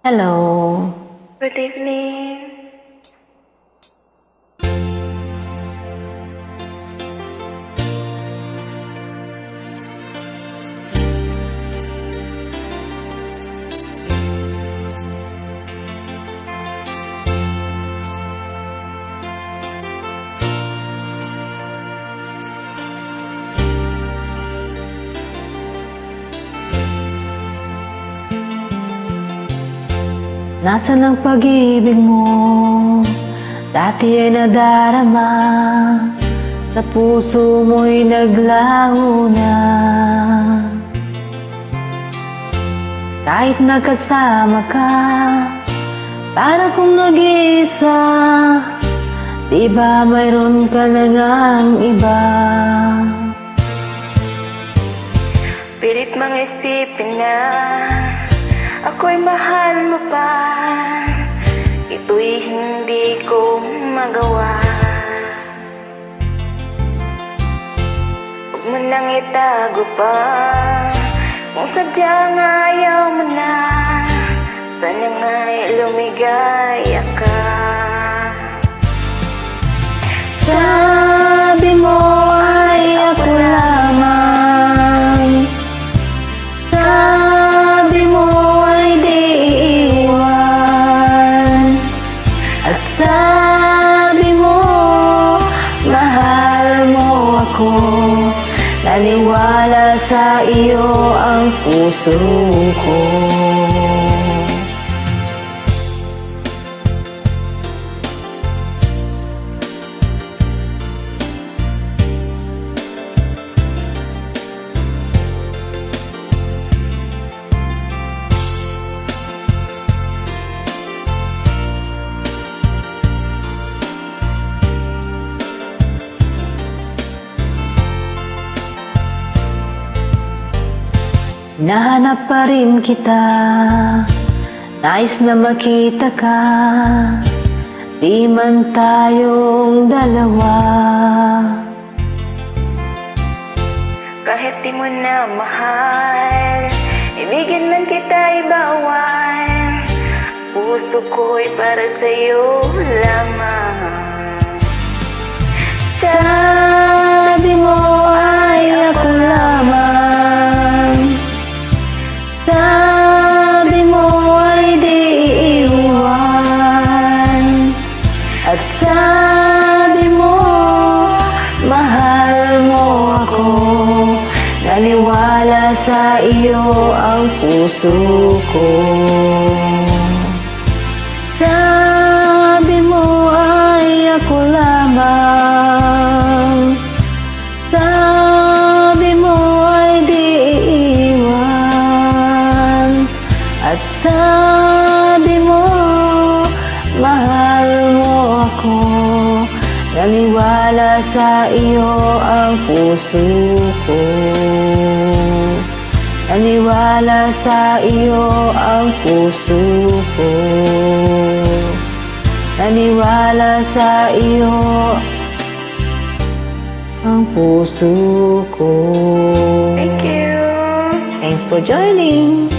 Hello. Good evening. Nasaan ang pag-ibig mo? Dati ay nadarama, sa puso mo'y naglaho na. Kahit nagkasama ka, para kung nag-iisa, di ba mayroon ka na ngang iba? Pilit mang isipin na ako'y mahal mo pa, ito'y hindi ko magawa. Huwag mo nang itago pa, kung sadyang ayaw mo na, sana nga'y lumigaya ka. Sabi mo ay ako lamang, sabi mo ay di iiwan, at sabi mo mahal mo ako. Naniwala sa iyo ang puso ko. Nahanap pa rin kita, nais na makita ka, di man tayong dalawa. Kahit di mo na mahal, ibigin man kita bawal, puso ko'y para sa'yo lamang. Sabi mo ay ako lamang, sabi mo ay di iiwan, at sabi mo mahal mo ako. Naniwala sa iyo ang puso ko. Sabi mo ay ako lamang, sabi mo ay di iiwan, at sabi mo mahal mo ako. Naniwala sa iyo ang puso ko. Naniwala sa iyo ang puso ko. Naniwala sa iyo ang puso ko. Thank you. Thanks for joining.